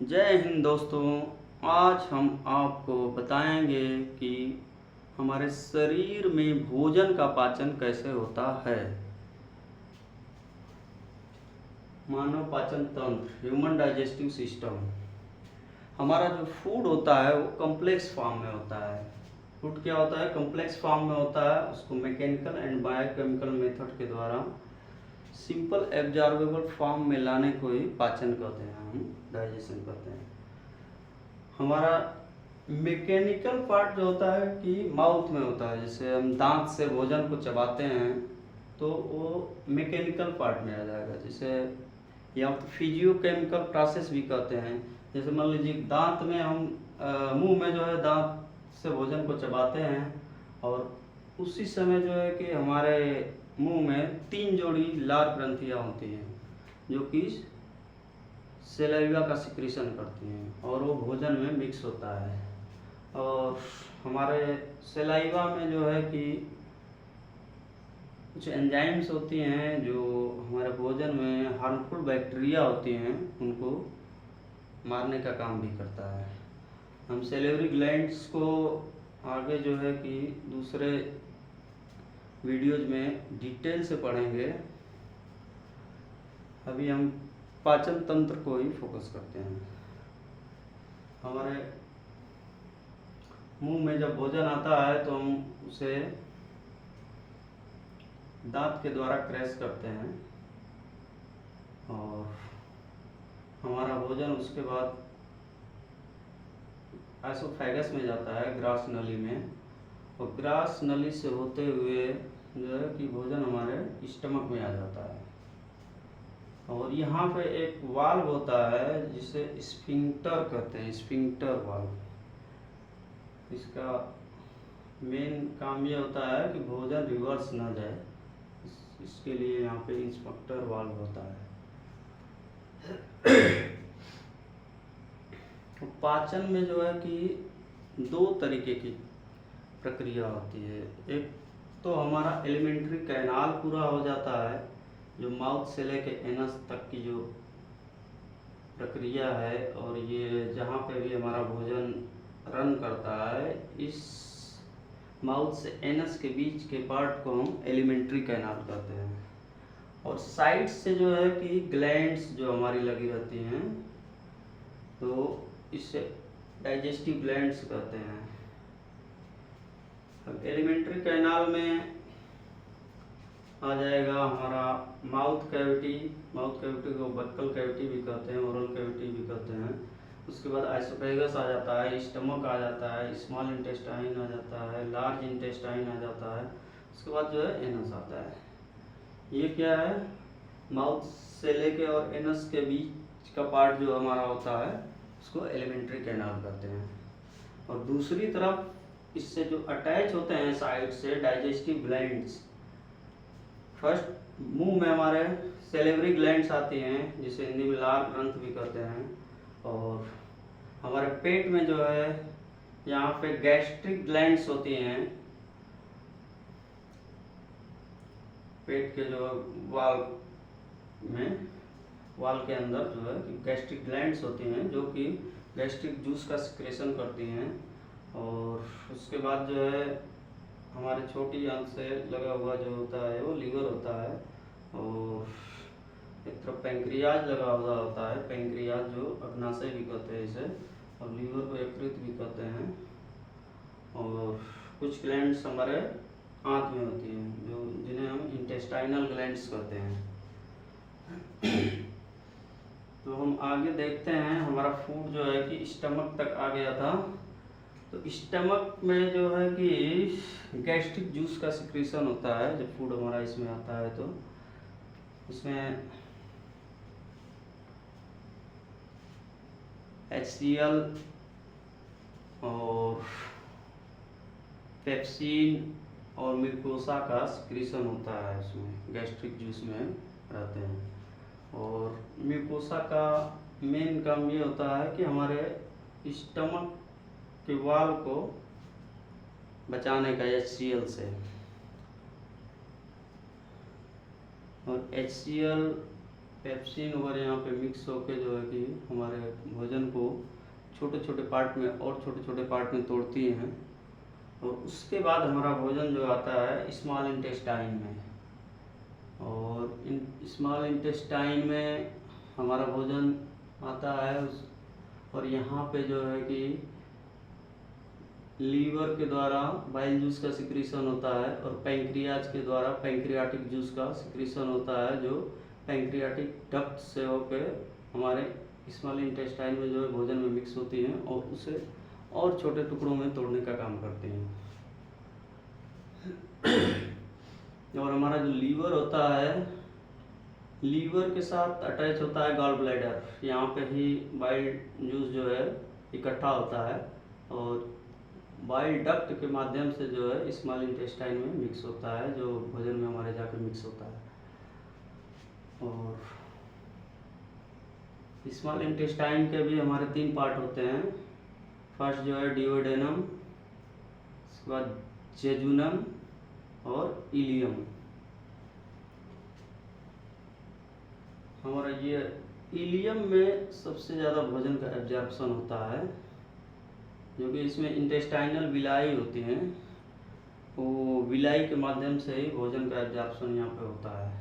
जय हिंद दोस्तों। आज हम आपको बताएंगे कि हमारे शरीर में भोजन का पाचन कैसे होता है। मानव पाचन तंत्र, ह्यूमन डाइजेस्टिव सिस्टम। हमारा जो फूड होता है वो कॉम्प्लेक्स फॉर्म में होता है। फूड क्या होता है? कॉम्प्लेक्स फॉर्म में होता है। उसको मैकेनिकल एंड बायोकेमिकल मेथड के द्वारा सिंपल एब्जॉर्बेबल फॉर्म में लाने को ही पाचन कहते हैं, हम डाइजेशन कहते हैं। हमारा मैकेनिकल पार्ट जो होता है कि माउथ में होता है। जैसे हम दांत से भोजन को चबाते हैं तो वो मैकेनिकल पार्ट में आ जाएगा। जैसे या तो फिजियोकेमिकल प्रोसेस भी कहते हैं। जैसे मान लीजिए दांत में हम मुंह में जो है दांत से भोजन को चबाते हैं और उसी समय जो है कि हमारे मुंह में 3 जोड़ी लार ग्रंथियाँ होती हैं जो कि सेलाइवा का सिक्रीशन करती हैं और वो भोजन में मिक्स होता है। और हमारे सेलाइवा में जो है कि कुछ एंजाइम्स होती हैं जो हमारे भोजन में हार्मफुल बैक्टीरिया होती हैं उनको मारने का काम भी करता है। हम सेलेवरी ग्लैंड्स को आगे जो है कि दूसरे वीडियोज में डिटेल से पढ़ेंगे। अभी हम पाचन तंत्र को ही फोकस करते हैं। हमारे मुंह में जब भोजन आता है तो हम उसे दांत के द्वारा क्रैश करते हैं और हमारा भोजन उसके बाद एसोफेगस में जाता है, ग्रास नली में। और ग्रास नली से होते हुए जो है कि भोजन हमारे स्टमक में आ जाता है। और यहाँ पे एक वाल्व होता है जिसे स्फिंक्टर कहते हैं, स्फिंक्टर वाल्व। इसका मेन काम ये होता है कि भोजन रिवर्स ना जाए, इसके लिए यहाँ पे इंस्पेक्टर वाल्व होता है। पाचन में जो है कि 2 तरीके की प्रक्रिया होती है। एक तो हमारा एलिमेंट्री कैनाल पूरा हो जाता है, जो माउथ से लेके एनस तक की जो प्रक्रिया है, और ये जहाँ पे भी हमारा भोजन रन करता है इस माउथ से एनस के बीच के पार्ट को हम एलिमेंट्री कैनाल कहते हैं। और साइड से जो है कि ग्लैंड्स जो हमारी लगी रहती हैं तो इसे डाइजेस्टिव ग्लैंड्स कहते हैं। अब एलिमेंट्री कैनाल में आ जाएगा हमारा माउथ कैविटी। माउथ कैविटी को बक्कल कैविटी भी कहते हैं, ओरल कैविटी भी कहते हैं। उसके बाद आइसोफेगस आ जाता है, स्टमक आ जाता है, स्मॉल इंटेस्टाइन आ जाता है, लार्ज इंटेस्टाइन आ जाता है। उसके बाद जो है एनस आता है। ये क्या है? माउथ से लेके और एनस के बीच का पार्ट जो हमारा होता है उसको एलिमेंट्री कैनाल कहते हैं। और दूसरी तरफ इससे जो अटैच होते हैं साइड से डाइजेस्टिव ग्लैंड्स। फर्स्ट मुंह में हमारे सेलेवरी ग्लैंड्स आती हैं जिसे हिंदी में लार ग्रंथ भी कहते हैं। और हमारे पेट में जो है यहाँ पे गैस्ट्रिक ग्लैंड्स होती हैं। पेट के जो वाल के अंदर जो है कि गैस्ट्रिक ग्लैंड्स होती हैं जो कि गैस्ट्रिक जूस का सिक्रेशन करती हैं। और उसके बाद जो है हमारे छोटी आंत से लगा हुआ जो होता है वो लीवर होता है। और एक तरफ पेंक्रियाज लगा हुआ होता है, पेंक्रियाज जो अग्नाशय भी कहते हैं इसे, और लीवर को यकृत भी कहते हैं। और कुछ ग्लैंड्स हमारे आंत में होती हैं जो जिन्हें हम इंटेस्टाइनल ग्लैंड्स कहते हैं। तो हम आगे देखते हैं। हमारा फूड जो है कि स्टमक तक आ गया था। तो स्टमक में जो है कि गैस्ट्रिक जूस का सिक्रीशन होता है जब फूड हमारा इसमें आता है। तो उसमें HCl और पेप्सिन और म्यूकोसा का सिक्रीशन होता है, उसमें गैस्ट्रिक जूस में रहते हैं। और म्यूकोसा का मेन काम ये होता है कि हमारे स्टमक के वाल को बचाने का HCl से। और HCl पेप्सिन वगैरह यहाँ पे मिक्स होके जो है कि हमारे भोजन को छोटे छोटे पार्ट में और छोटे छोटे पार्ट में तोड़ती हैं, और उसके बाद हमारा भोजन जो आता है स्मॉल इंटेस्टाइन में, और इन स्मॉल इंटेस्टाइन में हमारा भोजन आता है और यहाँ पे जो है कि लीवर के द्वारा बाइल जूस का सिक्रीशन होता है, और पैंक्रियाज के द्वारा पैंक्रियाटिक जूस का सिक्रीशन होता है, जो पैंक्रियाटिक डक्ट से होकर हमारे स्मॉल इंटेस्टाइन में जो है भोजन में मिक्स होती हैं और उसे और छोटे टुकड़ों में तोड़ने का काम करती हैं। और हमारा जो लीवर होता है, लीवर के साथ अटैच होता है गॉल ब्लैडर, यहाँ पे ही बाइल जूस जो है इकट्ठा होता है और बाइल डक्ट के माध्यम से जो है स्मॉल इंटेस्टाइन में मिक्स होता है, जो भोजन में हमारे जाकर मिक्स होता है। और स्मॉल इंटेस्टाइन के भी हमारे 3 पार्ट होते हैं। फर्स्ट जो है डिओडेनम, उसके बाद जेजुनम और इलियम। हमारा ये इलियम में सबसे ज़्यादा भोजन का एब्जॉर्प्शन होता है, जो कि इसमें इंटेस्टाइनल विलाई होती हैं, वो विलाई के माध्यम से ही भोजन का एब्जॉर्प्शन यहाँ पे होता है।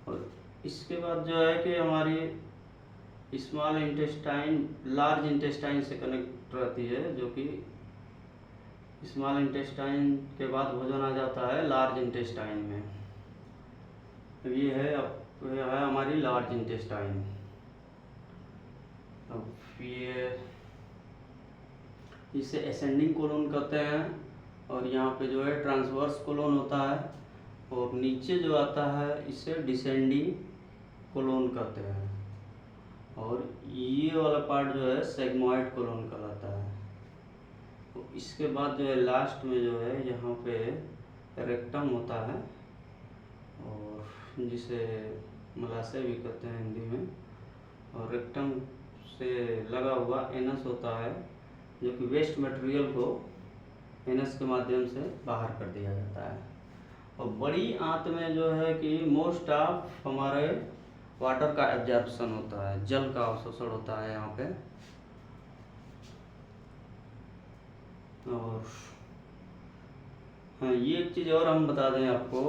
और इसके बाद जो है कि हमारी स्मॉल इंटेस्टाइन लार्ज इंटेस्टाइन से कनेक्ट रहती है, जो कि स्मॉल इंटेस्टाइन के बाद भोजन आ जाता है लार्ज इंटेस्टाइन में। ये है हमारी लार्ज इंटेस्टाइन। अब ये इसे असेंडिंग कोलोन कहते हैं, और यहाँ पे जो है ट्रांसवर्स कोलोन होता है, और नीचे जो आता है इसे डिसेंडिंग कोलोन कहते हैं, और ये वाला पार्ट जो है सेगमॉइड कोलोन कहलाता है। तो इसके बाद जो है लास्ट में जो है यहाँ पे रेक्टम होता है, और जिसे मलाशय भी कहते हैं हिंदी में, और रेक्टम से लगा हुआ एनस होता है, जो कि वेस्ट मटेरियल को एनस के माध्यम से बाहर कर दिया जाता है। और बड़ी आंत में जो है कि मोस्ट ऑफ हमारे वाटर का एब्जॉर्प्शन होता है, जल का अवशोषण होता है यहाँ पे। और हाँ, ये एक चीज़ और हम बता दें आपको,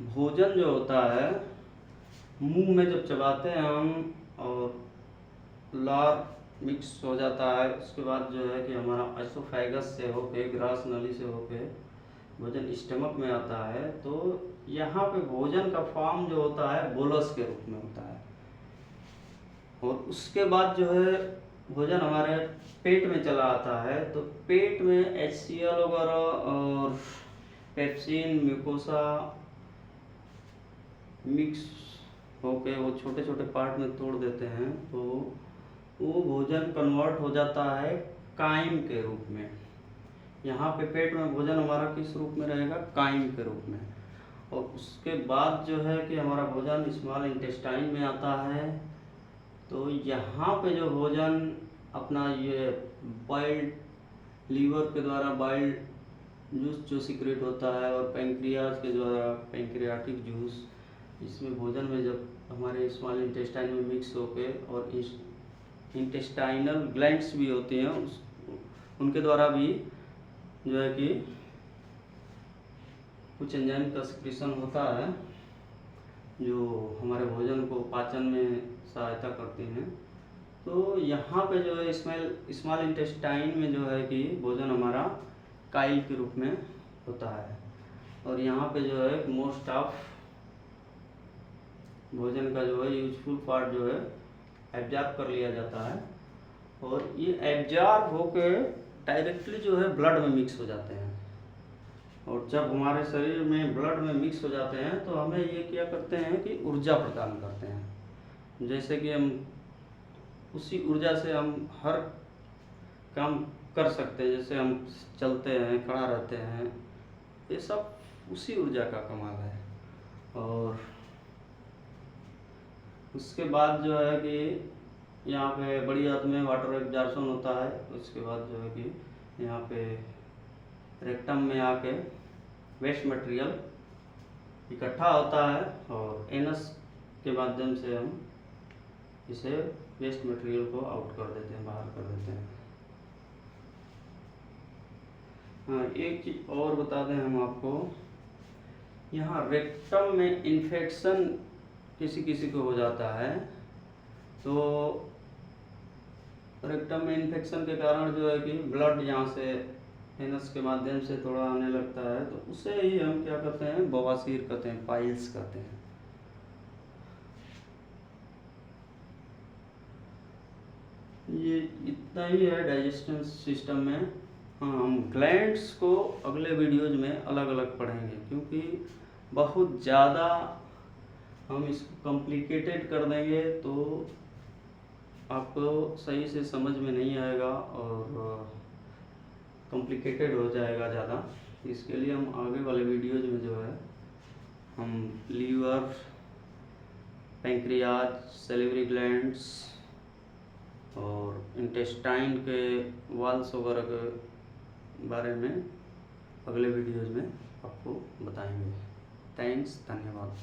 भोजन जो होता है मुंह में जब चबाते हैं हम और लार मिक्स हो जाता है, उसके बाद जो है कि हमारा एसोफेगस से होके ग्रास नली से होके भोजन स्टमक में आता है, तो यहाँ पे भोजन का फॉर्म जो होता है बोलस के रूप में होता है, और उसके बाद जो है भोजन हमारे पेट में चला आता है। तो पेट में HCl वगैरह और पेप्सिन म्यूकोसा मिक्स होके वो छोटे छोटे पार्ट में तोड़ देते हैं, तो वो भोजन कन्वर्ट हो जाता है काइम के रूप में। यहाँ पे पेट में भोजन हमारा किस रूप में रहेगा? काइम के रूप में। और उसके बाद जो है कि हमारा भोजन स्मॉल इंटेस्टाइन में आता है, तो यहाँ पे जो भोजन अपना ये बाइल्ड लीवर के द्वारा बाइल्ड जूस जो सीक्रेट होता है, और पैंक्रियाज के द्वारा पैंक्रियाटिक जूस, इसमें भोजन में जब हमारे स्मॉल इंटेस्टाइन में मिक्स होके, और इंटेस्टाइनल ग्लैंड्स भी होती हैं उनके द्वारा भी जो है कि कुछ एंजाइम का सिक्रीशन होता है, जो हमारे भोजन को पाचन में सहायता करती हैं। तो यहाँ पे जो है स्मॉल इंटेस्टाइन में जो है कि भोजन हमारा काइल के रूप में होता है, और यहाँ पे जो है मोस्ट ऑफ भोजन का जो है यूजफुल पार्ट जो है एब्जॉर्ब कर लिया जाता है, और ये एब्जॉर्ब होके डायरेक्टली जो है ब्लड में मिक्स हो जाते हैं। और जब हमारे शरीर में ब्लड में मिक्स हो जाते हैं, तो हमें ये क्या करते हैं कि ऊर्जा प्रदान करते हैं, जैसे कि हम उसी ऊर्जा से हम हर काम कर सकते हैं, जैसे हम चलते हैं, खड़ा रहते हैं, ये सब उसी ऊर्जा का कमाल है। और उसके बाद जो है कि यहाँ पे बड़ी आंत में वाटर एब्जॉर्प्शन होता है, उसके बाद जो है कि यहाँ पे रेक्टम में आके वेस्ट मटेरियल इकट्ठा होता है, और एनस के माध्यम से हम इसे वेस्ट मटेरियल को आउट कर देते हैं, बाहर कर देते हैं। हाँ, एक चीज़ और बता दें हम आपको, यहाँ रेक्टम में इन्फेक्शन किसी किसी को हो जाता है, तो रेक्टम में इन्फेक्शन के कारण जो है कि ब्लड यहाँ से एनस के माध्यम से थोड़ा आने लगता है, तो उसे ही हम क्या कहते हैं, बवासीर कहते हैं, पाइल्स कहते हैं। ये इतना ही है डाइजेशन सिस्टम में। हाँ, हम ग्लैंड्स को अगले वीडियोज में अलग अलग पढ़ेंगे, क्योंकि बहुत ज़्यादा हम इसको कॉम्प्लिकेटेड कर देंगे तो आपको सही से समझ में नहीं आएगा और कॉम्प्लिकेटेड हो जाएगा ज़्यादा। इसके लिए हम आगे वाले वीडियोज में जो है हम लीवर, पैंक्रियाज, सैलिवरी ग्लैंड्स और इंटेस्टाइन के वाल्स वगैरह के बारे में अगले वीडियोज में आपको बताएंगे। थैंक्स, धन्यवाद।